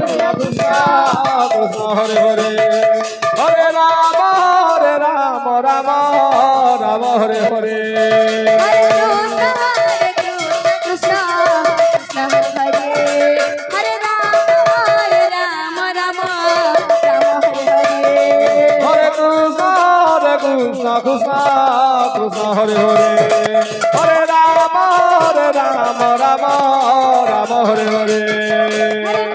Krishna Krishna Krishna Hare Hare Hare Rama Rama Rama Hare Hare Hare Krishna Krishna Krishna Hare Hare Hare Rama Rama Rama Hare Hare Hare Krishna Krishna Krishna Hare Hare Hare Rama Rama Rama Hare Hare Hare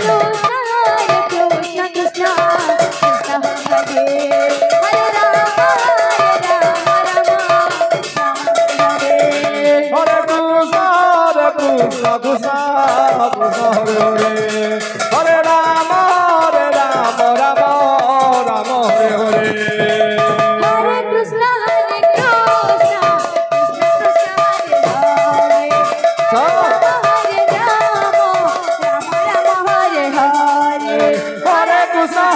Krishna Krishna Krishna Hare Hare Hare Rama Rama Rama Hare Hare Krishna Krishna Krishna Hare Hare Hare Rama Rama Hare Hare Hare Krishna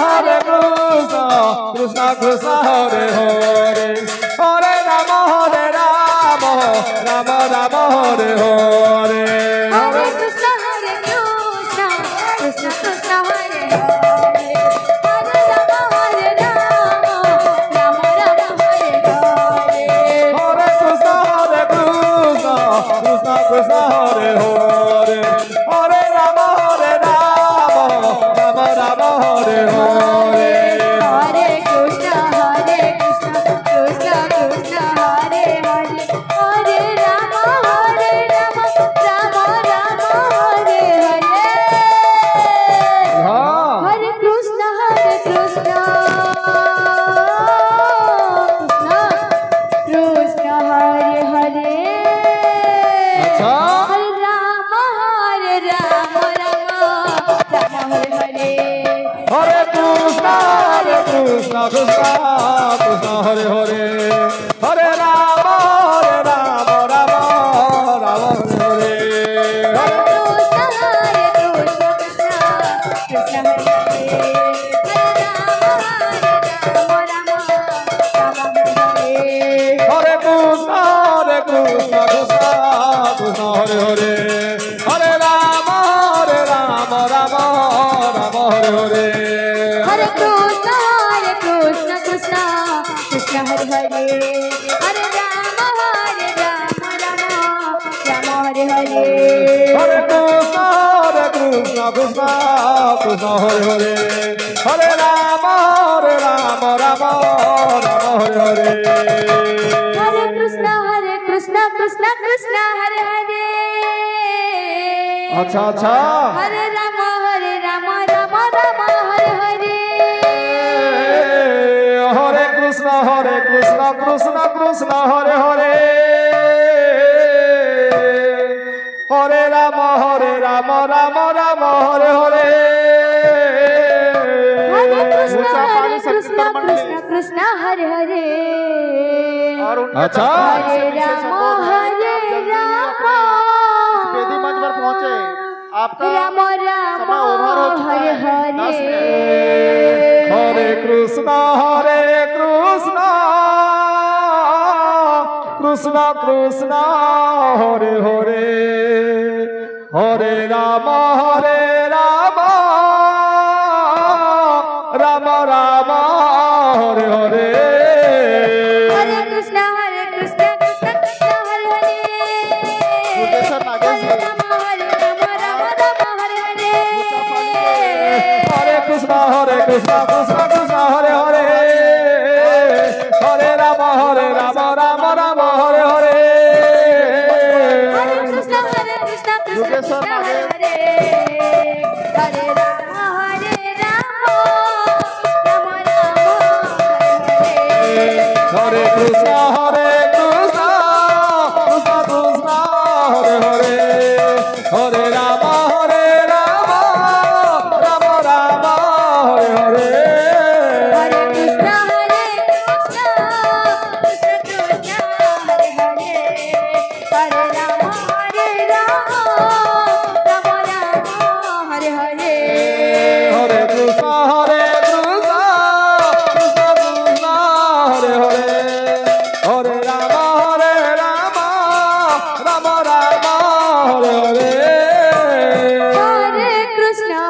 Krishna Krishna Hare Hare Hare Rama Rama Hare Hare Hare Krishna Krishna Krishna Hare Hare Hare Rama Rama Hare Hare Hare Krishna Krishna Krishna Hare Hare Hare Rama Rama Rama Hare Hare Hare Krishna Krishna Krishna Hare Hare Hare Rama Rama Hare Hare Hare Krishna Krishna Krishna Hare Hare Hare Rama Rama Rama Hare Hare हाँ Hare Krishna Krishna Krishna Hare Hare अच्छा Hare Rama Rama Rama Hare Hare Hare Krishna Krishna Hare Hare Hare Rama Rama Hare Hare Hare Krishna Krishna Hare Hare Hare Rama Rama Rama Hare Hare Hare Krishna Krishna Hare Hare Hare Rama Rama Hare Hare Hare Krishna Krishna Krishna Hare Hare Hare Rama Rama Hare Hare Hare Krishna Krishna Hare Hare Hare Rama Rama Hare Hare Hare Krishna Krishna Hare Hare अच्छा अच्छा Hare Rama Rama Hare Hare Hare Krishna Krishna Hare Hare Hare Rama Hare Hare Hare Hare Krishna Krishna Hare Hare अच्छा Hare Rama वेदी मंच पर पहुंचे आपका Rama समय over हो चुका Hare है 10 minute Hare Krishna Krishna Krishna Hare Hare Hare Rama Rama Hare Hare Hare Krishna Krishna Hare Hare मुकेशर Nagesh ji Rama Rama Hare Hare Hare Krishna Krishna Hare Hare Hare Rama Rama Hare Hare Hare Krishna Krishna Hare Hare Hare Rama Rama Rama Hare Hare Hare Krishna Krishna Hare Hare Hare Rama Rama Hare Hare Hare Krishna Krishna Hare Hare Hare Rama Rama Hare Hare Hare Krishna Krishna Hare Hare Hare Rama Rama Hare Hare Hare Krishna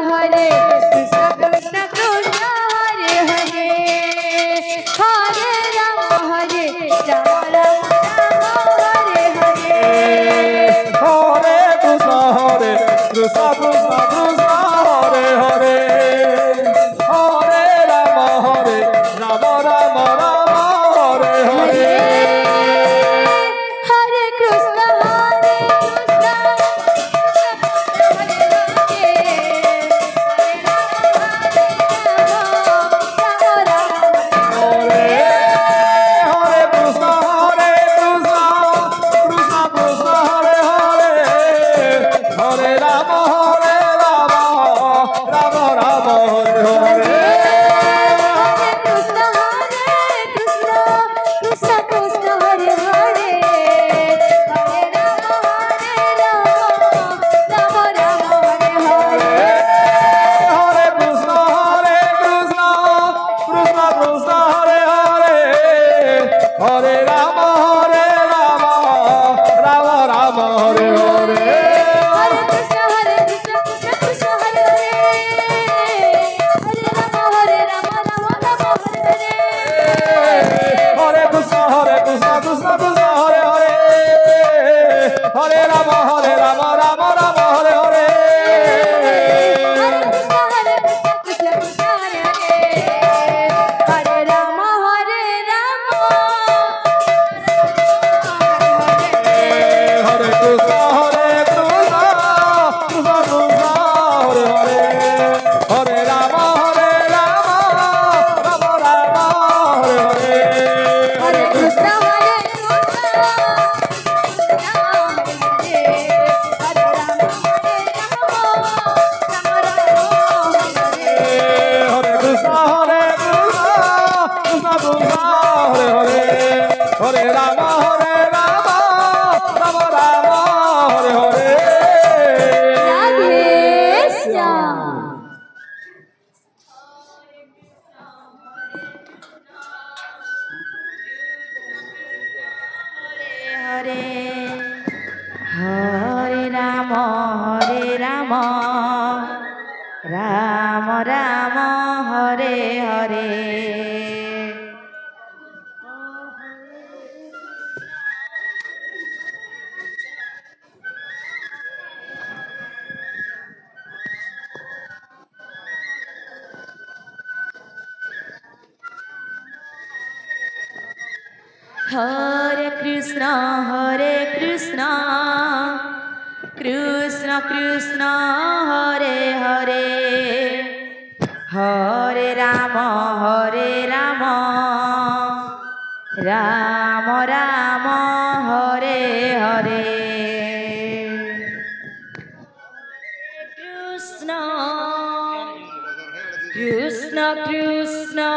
Ram Ram Hare Hare Hare Krishna Krishna Krishna Hare Hare Hare Ram Ram Ram Hare Hare Krishna Krishna Krishna